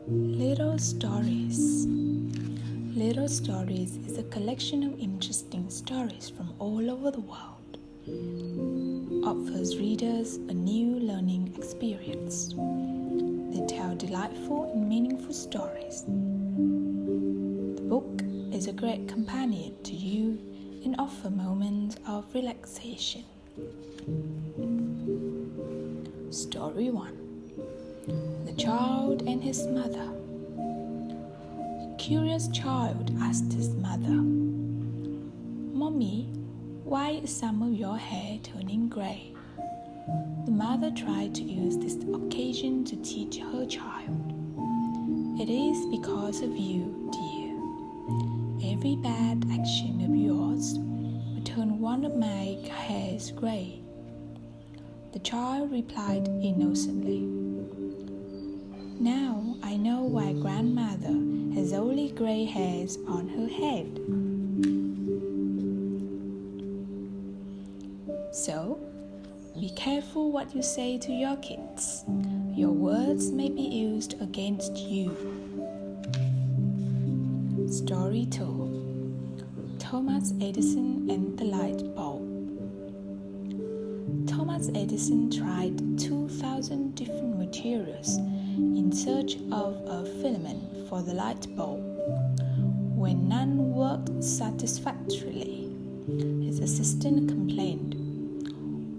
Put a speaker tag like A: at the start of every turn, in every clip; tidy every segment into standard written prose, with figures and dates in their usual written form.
A: Little Stories. Little Stories is a collection of interesting stories from all over the world. Offers readers a new learning experience. They tell delightful and meaningful stories. The book is a great companion to you and offers moments of relaxation. Story 1. The Child and His Mother. A curious child asked his mother, "Mommy, why is some of your hair turning grey?" The mother tried to use this occasion to teach her child. "It is because of you, dear. Every bad action of yours will turn one of my hairs grey." The child replied innocently, "Now I know why grandmother has only grey hairs on her head." So, be careful what you say to your kids. Your words may be used against you. Story 2. Thomas Edison and the Light Bulb. Thomas Edison tried 2,000 different materials in search of a filament for the light bulb. When none worked satisfactorily, his assistant complained,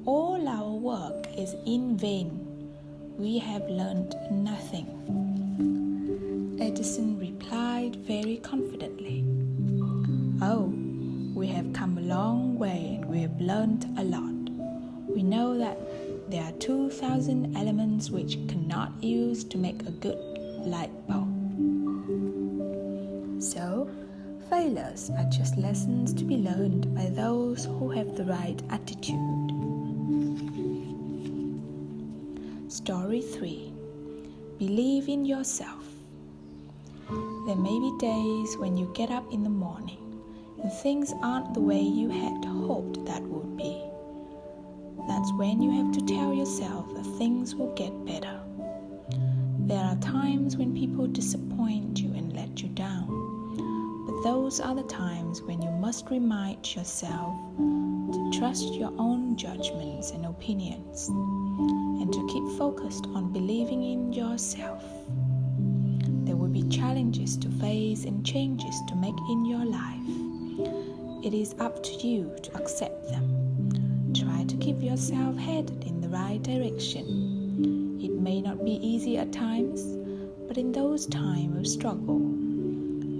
A: "All our work is in vain. We have learned nothing." Edison replied very confidently, "Oh, we have come a long way and we have learned a lot. We know that there are 2,000 elements which cannot use to make a good light bulb." So, failures are just lessons to be learned by those who have the right attitude. Story 3. Believe in yourself. There may be days when you get up in the morning and things aren't the way you had hoped that would be. That's when you have to tell yourself that things will get better. There are times when people disappoint you and let you down, but those are the times when you must remind yourself to trust your own judgments and opinions, and to keep focused on believing in yourself. There will be challenges to face and changes to make in your life. It is up to you to accept them. Try to keep yourself headed in the right direction. It may not be easy at times, but in those times of struggle,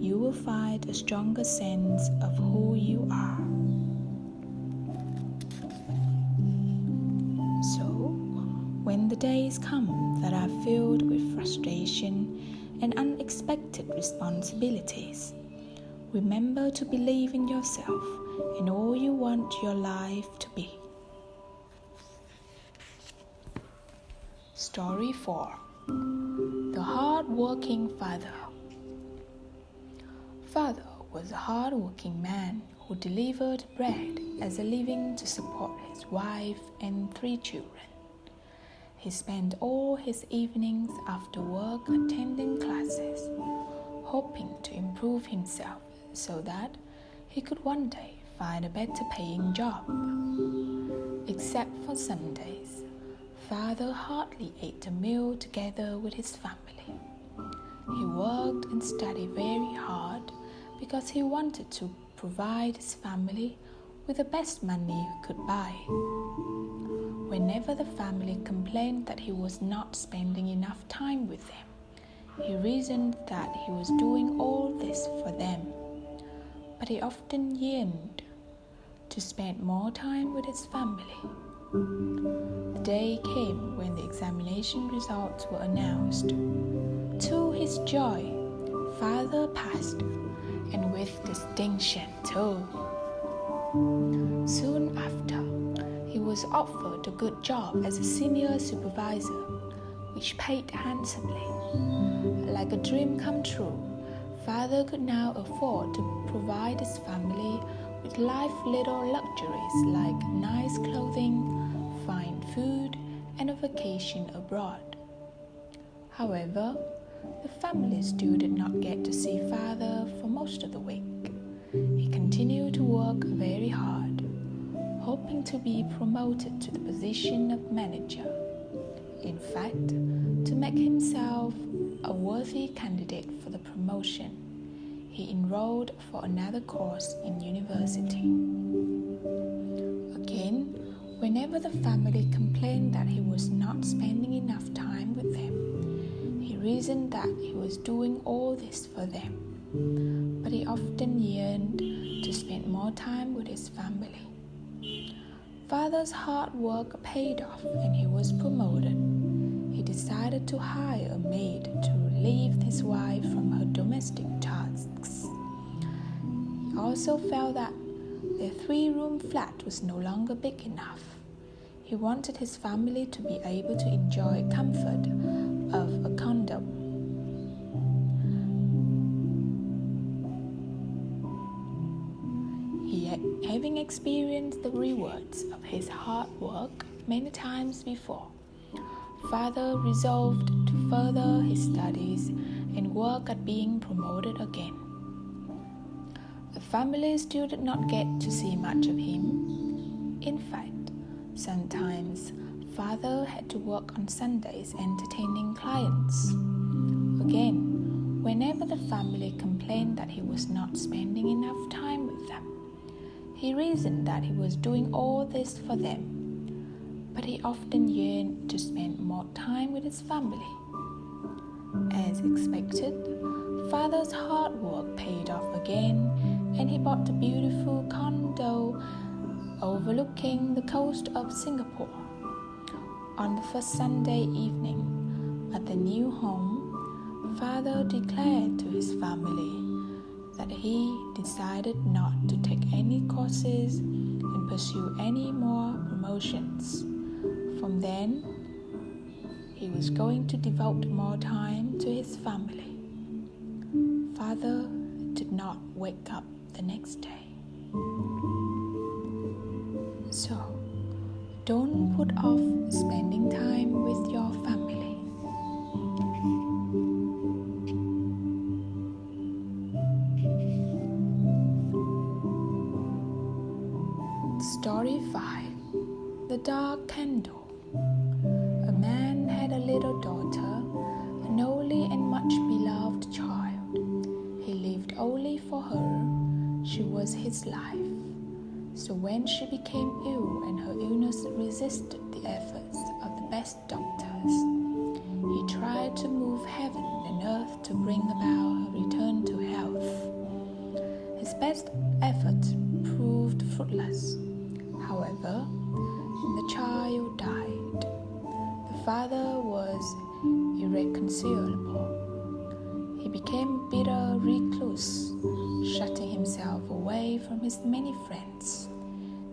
A: you will find a stronger sense of who you are. So, when the days come that are filled with frustration and unexpected responsibilities, remember to believe in yourself and all you want your life to be. Story 4. The Hard-Working Father. Father was a hard-working man who delivered bread as a living to support his wife and 3 children. He spent all his evenings after work attending classes, hoping to improve himself so that he could one day find a better paying job. Except for Sundays, Father hardly ate a meal together with his family. He worked and studied very hard because he wanted to provide his family with the best money he could buy. Whenever the family complained that he was not spending enough time with them, he reasoned that he was doing all this for them. But he often yearned to spend more time with his family. The day came when the examination results were announced. To his joy, Father passed, and with distinction too. Soon after, he was offered a good job as a senior supervisor, which paid handsomely. Like a dream come true, Father could now afford to provide his family with little luxuries like nice clothing, fine food, and a vacation abroad. However, The family still did not get to see father for most of the week. He continued to work very hard, hoping to be promoted to the position of manager. In fact, to make himself a worthy candidate for the promotion, he enrolled for another course in university. Again, whenever the family complained that he was not spending enough time with them, he reasoned that he was doing all this for them, but he often yearned to spend more time with his family. Father's hard work paid off and he was promoted. He decided to hire a maid to relieve his wife from her domestic tasks. He also felt that their 3-room flat was no longer big enough. He wanted his family to be able to enjoy comfort of a condo. Having experienced the rewards of his hard work many times before, father resolved to further his studies and work at being promoted again. The family still did not get to see much of him. In fact, sometimes father had to work on Sundays entertaining clients. Again, whenever the family complained that he was not spending enough time with them, he reasoned that he was doing all this for them, but he often yearned to spend more time with his family. As expected, father's hard work paid off again, and he bought a beautiful condo overlooking the coast of Singapore. On the first Sunday evening at the new home, father declared to his family that he decided not to take any courses and pursue any more promotions. From then, he was going to devote more time to his family. Father did not wake up the next day. So, don't put off spending time with your family. Story 5. The Dark Candle. A man had a little daughter, an only and much beloved child. He lived only for her. She was his life. So when she became ill and her illness resisted the efforts of the best doctors, he tried to move heaven and earth to bring about her return to health. His best efforts proved fruitless. However, the child died. The father was irreconcilable. He became a bitter recluse, shutting himself away from his many friends,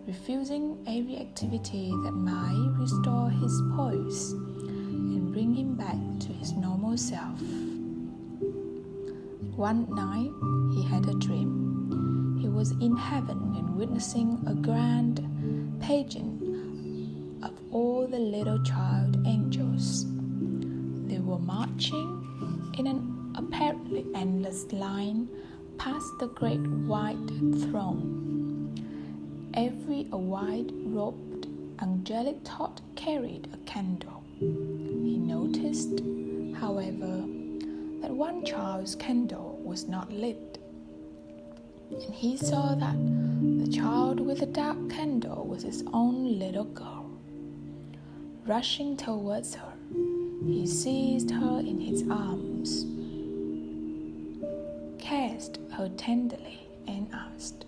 A: refusing every activity that might restore his poise and bring him back to his normal self. One night, he had a dream. He was in heaven and witnessing a grand pageant of all the little child angels. They were marching in an apparently endless line past the great white throne. Every white-robed angelic tot carried a candle. He noticed, however, that one child's candle was not lit, and he saw that the child with the dark candle was his own little girl. Rushing towards her, he seized her in his arms, kissed her tenderly, and asked,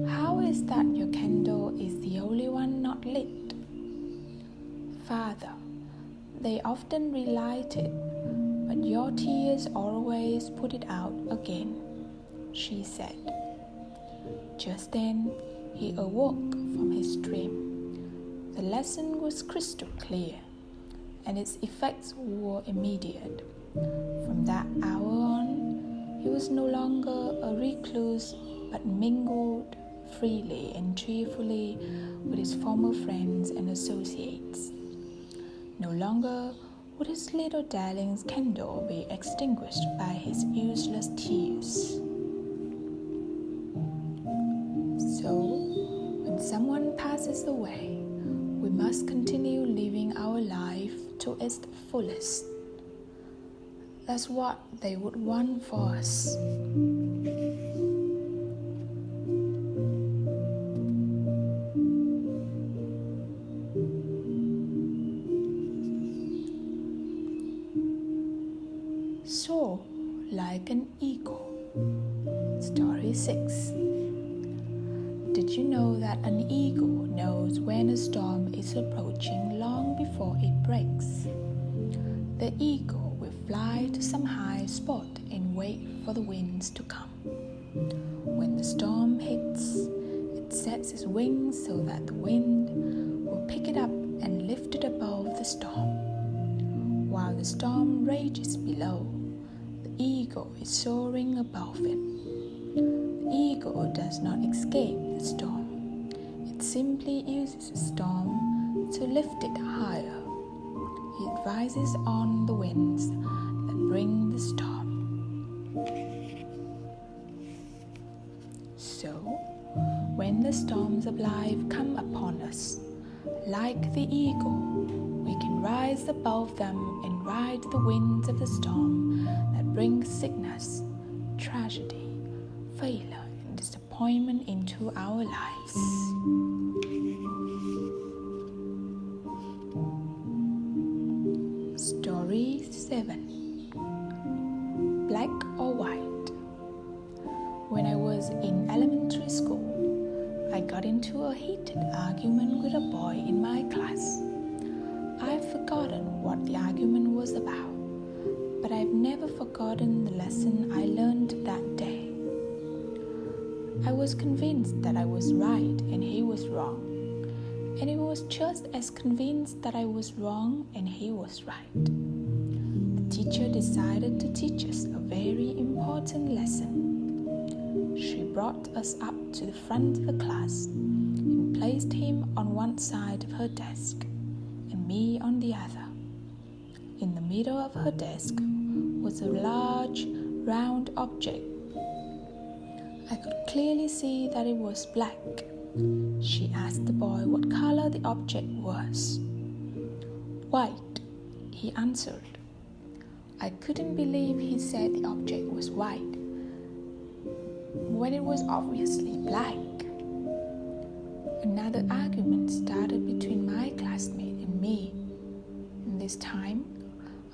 A: "How is that your candle is the only one not lit?" "Father, they often relight it, but your tears always put it out again," she said. Just then, he awoke from his dream. The lesson was crystal clear, and its effects were immediate. From that hour on, he was no longer a recluse, but mingled freely and cheerfully with his former friends and associates. No longer Would his little darling's candle be extinguished by his useless tears? So, when someone passes away, we must continue living our life to its fullest. That's what they would want for us. Soar like an eagle. Story 6. Did you know that an eagle knows when a storm is approaching long before it breaks? The eagle will fly to some high spot and wait for the winds to come. When the storm hits, it sets its wings so that the wind will pick it up and lift it above the storm. While the storm rages below, the eagle is soaring above it. The eagle does not escape the storm. It simply uses the storm to lift it higher. It rises on the winds that bring the storm. So, when the storms of life come upon us, like the eagle, we can rise above them and ride the winds of the storm that brings sickness, tragedy, failure, and disappointment into our lives. Story 7. Black or white? When I was in elementary school, I got into a heated argument with a boy in my class. I've forgotten what the argument was about, but I've never forgotten the lesson I learned that day. I was convinced that I was right and he was wrong, and he was just as convinced that I was wrong and he was right. The teacher decided to teach us a very important lesson. She brought us up to the front of the class and placed him on one side of her desk and me on the other. In the middle of her desk was a large, round object. I could clearly see that it was black. She asked the boy what color the object was. White, he answered. I couldn't believe he said the object was white when it was obviously black. Another argument started between my classmate and me, and this time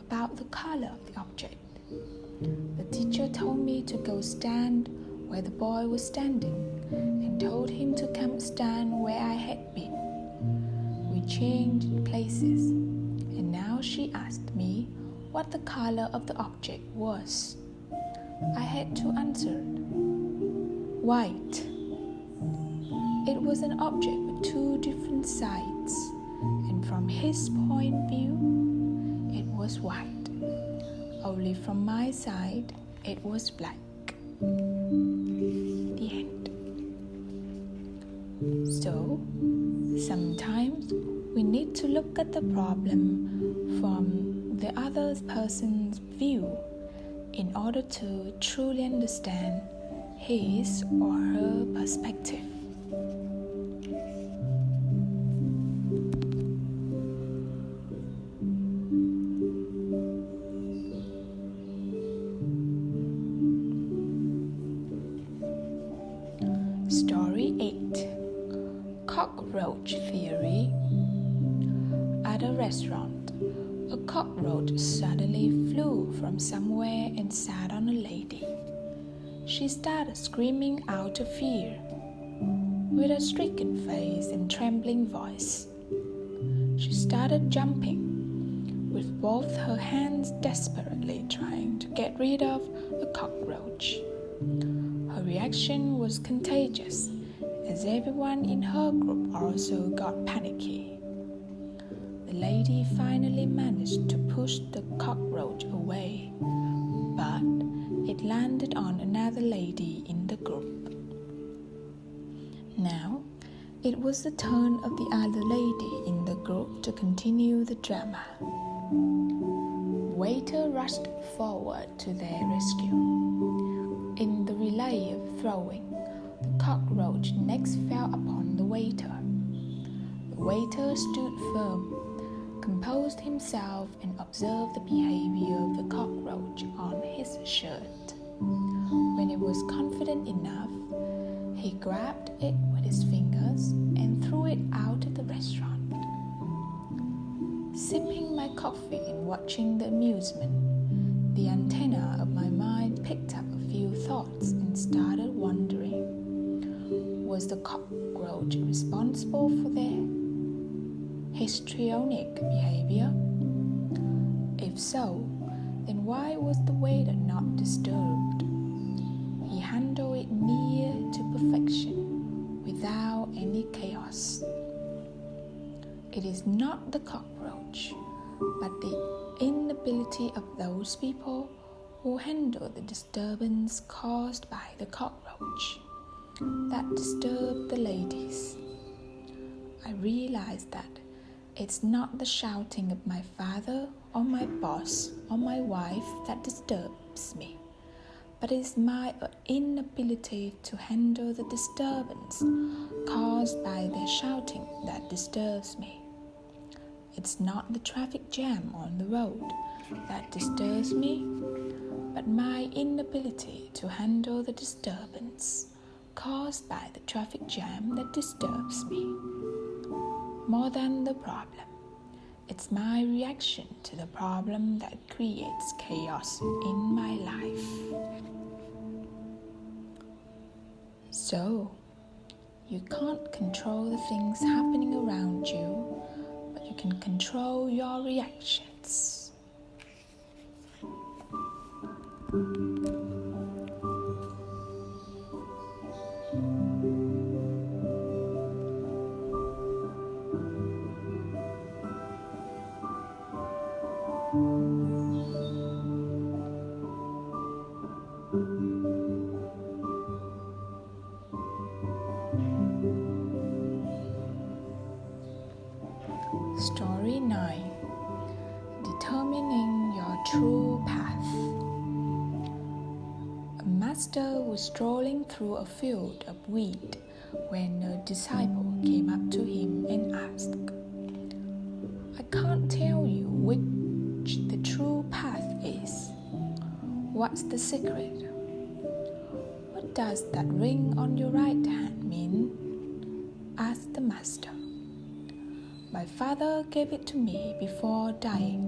A: about the color of the object. The teacher told me to go stand where the boy was standing and told him to come stand where I had been. We changed places, and now she asked me what the color of the object was. I had to answer, white. It was an object with two different sides, and from his point of view, it was white. Only from my side, it was black. The end. So, sometimes we need to look at the problem from the other person's view in order to truly understand his or her perspective. Story 8. Cockroach Theory. At a restaurant, a cockroach suddenly flew from somewhere and sat on a lady. She started screaming out of fear, with a stricken face and trembling voice. She started jumping, with both her hands desperately trying to get rid of the cockroach. Her reaction was contagious, as everyone in her group also got panicky. The lady finally managed to push the cockroach away, but it landed on another lady in the group. Now, it was the turn of the other lady in the group to continue the drama. waiter rushed forward to their rescue. In the relay of throwing, the cockroach next fell upon the waiter. The waiter stood firm, composed himself, and observed the behavior of the cockroach on his shirt. When it was confident enough, he grabbed it with his fingers and threw it out of the restaurant. Sipping my coffee and watching the amusement, the antenna of my mind picked up a few thoughts and started wondering. Was the cockroach responsible for their histrionic behavior? If so, then why was the waiter not disturbed? He handled it near to perfection, without any chaos. It is not the cockroach, but the inability of those people who handle the disturbance caused by the cockroach that disturbed the ladies. I realized that it's not the shouting of my father or my boss or my wife that disturbs me, but it's my inability to handle the disturbance caused by their shouting that disturbs me. It's not the traffic jam on the road that disturbs me, but my inability to handle the disturbance caused by the traffic jam that disturbs me. More than the problem, it's my reaction to the problem that creates chaos in my life. So, you can't control the things happening around you, but you can control your reactions. Story 9. Determining your true path. A master was strolling through a field of wheat when a disciple came up to him and asked, "I can't tell you which the true path is. What's the secret? What does that ring on your right hand mean?" asked the master. "My father gave it to me before dying."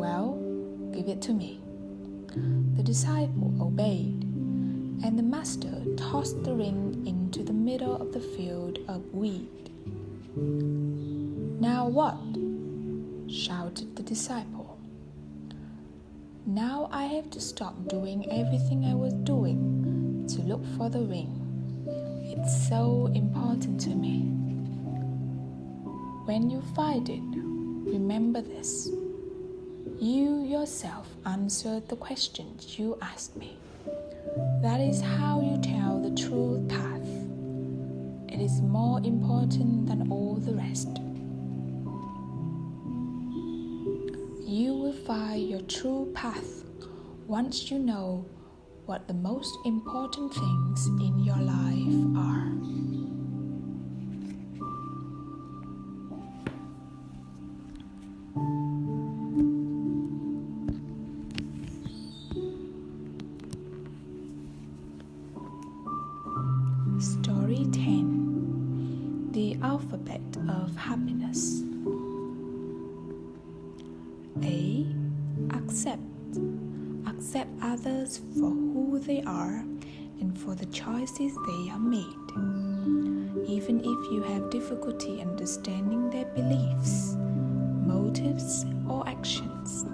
A: "Well, give it to me." The disciple obeyed, and the master tossed the ring into the middle of the field of wheat. "Now what?" shouted the disciple. "Now I have to stop doing everything I was doing to look for the ring. It's so important to me. When you find it, remember this. You yourself answered the questions you asked me. That is how you tell the true path. It is more important than all the rest. You will find your true path once you know what the most important things in your life are. Story 10. The Alphabet of Happiness. A. Accept. Accept others for who they are and for the choices they have made, even if you have difficulty understanding their beliefs, motives, or actions.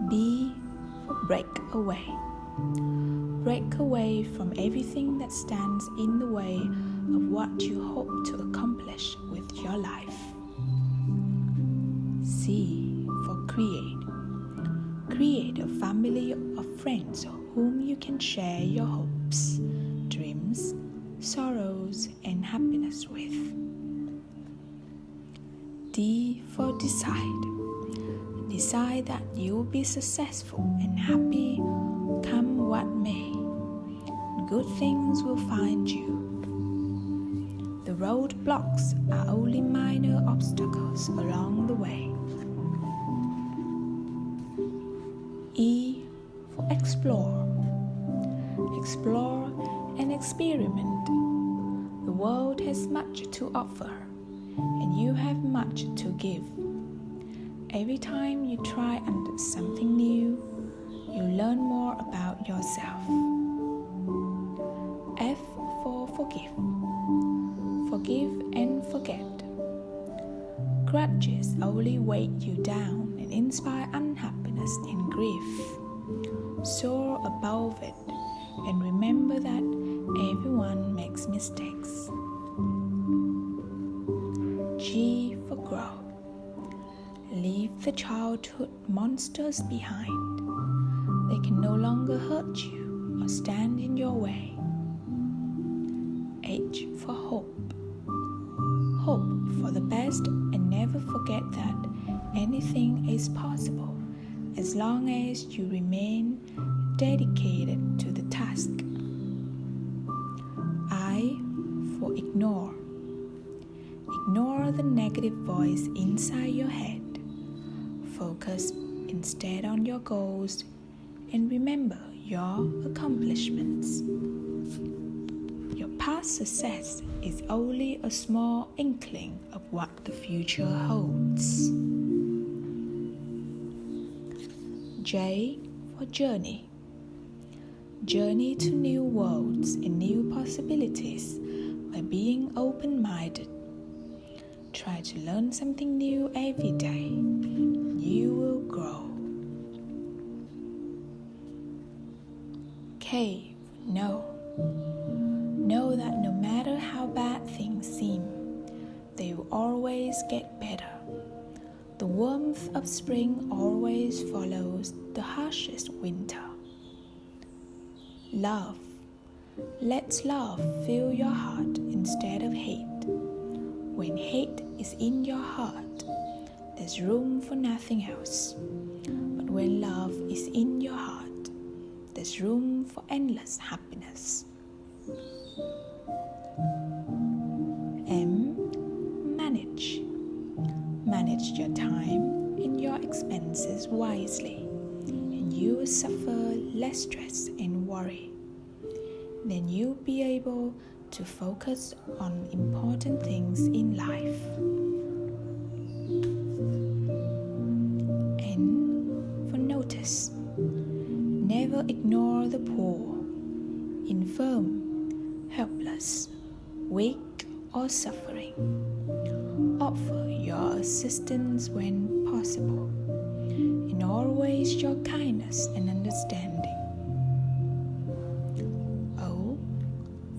A: B. Break away. Break away from everything that stands in the way of what you hope to accomplish with your life. C. For create. Create a family of friends whom you can share your hopes, dreams, sorrows, and happiness with. D. For decide. Decide that you'll be successful and happy come what may. Good things will find you. The roadblocks are only minor obstacles along the way. E for explore. Explore and experiment. The world has much to offer, and you have much to give. Every time you try something new, you learn more about yourself. F for forgive. Forgive and forget. Grudges only weigh you down and inspire unhappiness and grief. Soar above it and remember that everyone makes mistakes. G for grow. Leave the childhood monsters behind. They can no longer hurt you or stand in your way. H for hope. Hope for the best and never forget that anything is possible as long as you remain dedicated to the task. I for ignore. Ignore the negative voice inside your head. Focus instead on your goals and remember your accomplishments. Your past success is only a small inkling of what the future holds. J for journey. Journey to new worlds and new possibilities by being open-minded. Try to learn something new every day. You will grow. K for know. Know that no matter how bad things seem, they will always get better. The warmth of spring always follows the harshest winter. Love. Let love fill your heart instead of hate. When hate is in your heart, there's room for nothing else. But when love is in your heart, there's room for endless happiness. M. Manage. Manage your time and your expenses wisely, and you will suffer less stress and worry. Then you'll be able to focus on important things in life. N for notice. Never ignore the poor, infirm, helpless, weak or suffering. Offer your assistance when possible, and always show kindness and understanding. O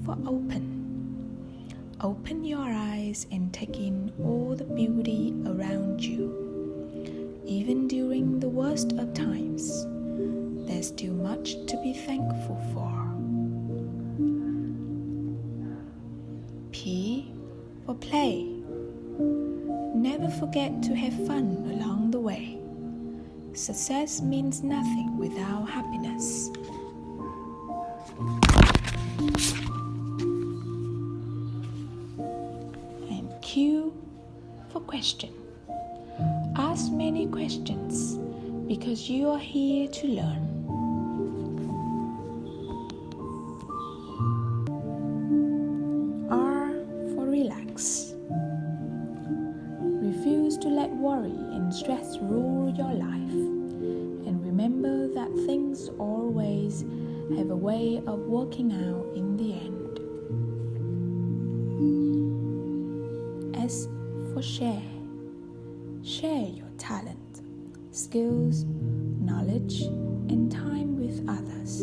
A: for open. Open your eyes and take in all the beauty around you. Even during the worst of times, there's still much to be thankful for. P for play. Never forget to have fun along the way. Success means nothing without happiness. And Q for question. Ask many questions because you are here to learn. R for relax. Refuse to let worry and stress rule your life, and remember that things always have a way of working out in the end. S for share. Share your talent, skills, knowledge, and time with others.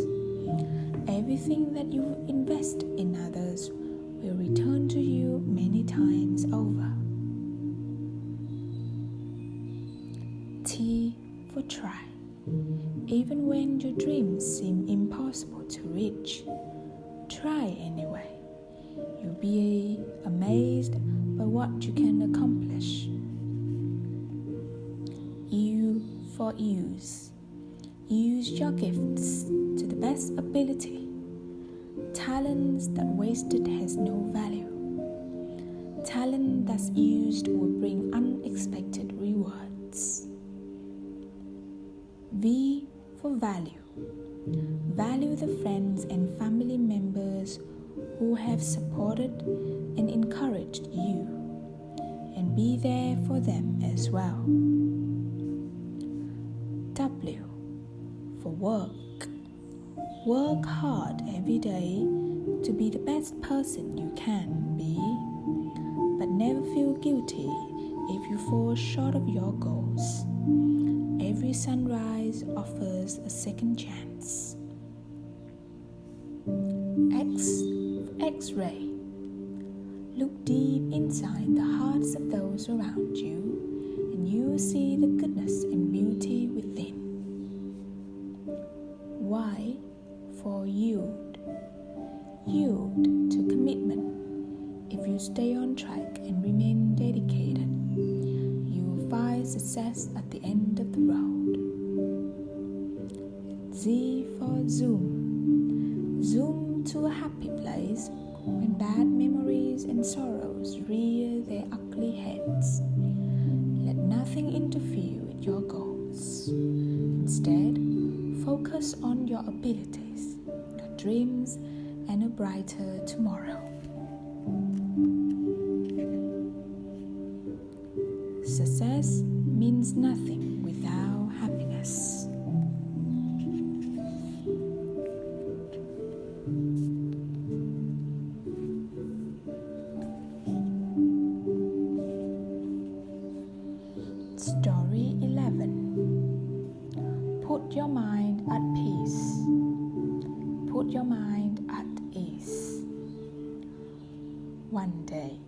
A: Everything that you invest in others will return to you many times over. T for try. Even when your dreams seem impossible to reach, try anyway. You'll be amazed by what you can accomplish. U for use. Use your gifts to the best ability. Talents that wasted has no value. Talent that's used will bring unexpected rewards. V for value. Value the friends and family members who have supported and encouraged you, and be there for them as well. W for work. Work hard every day to be the best person you can be, but never feel guilty if you fall short of your goals. Every sunrise offers a second chance. X for X-ray. Look deep inside the hearts of those around you, and you will see the goodness and beauty within. Y for yield. Yield to commitment. If you stay on track and remain dedicated, you will find success at the end of the road. Z for zoom. Zoom to a happy place when bad memories and sorrows rear their ugly heads. Let nothing interfere with your goals. Instead, focus on your abilities, your dreams, and a brighter tomorrow. Success means nothing without happiness. Story 11. Put your mind at peace. Put your mind at ease. One day,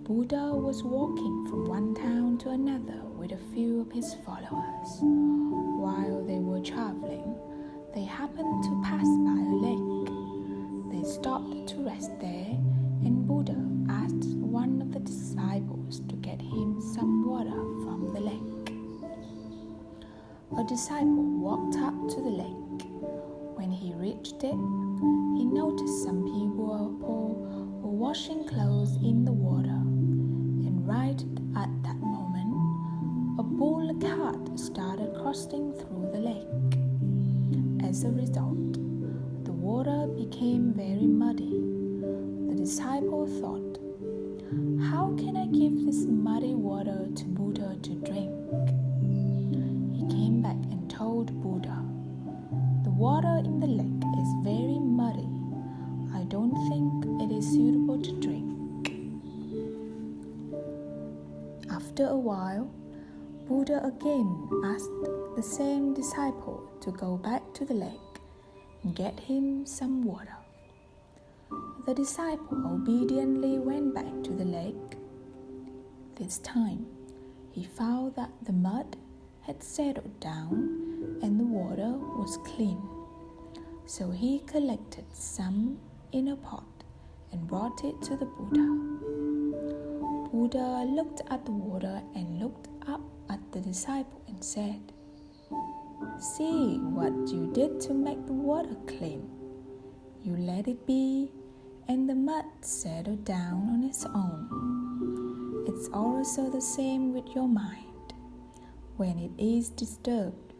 A: Buddha was walking from one town to another with a few of his followers. While they were traveling, they happened to pass by a lake. They stopped to rest there, and Buddha asked one of the disciples to get him some water from the lake. A disciple walked up to the lake. When he reached it, he noticed some people were washing clothes in the water. Right at that moment, a bull cart started crossing through the lake. As a result, the water became very muddy. The disciple thought, "How can I give this muddy water to Buddha to drink?" He came back and told Buddha, "The water in the lake is very muddy. I don't think it is suitable to drink." After a while, Buddha again asked the same disciple to go back to the lake and get him some water. The disciple obediently went back to the lake. This time, he found that the mud had settled down and the water was clean. So he collected some in a pot and brought it to the Buddha. Buddha looked at the water and looked up at the disciple and said, "See what you did to make the water clean. You let it be, and the mud settled down on its own. It's also the same with your mind. When it is disturbed,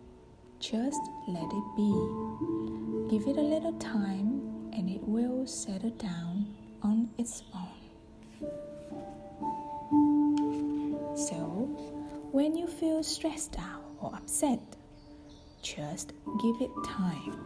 A: just let it be. Give it a little time, and it will settle down on its own." So, when you feel stressed out or upset, just give it time.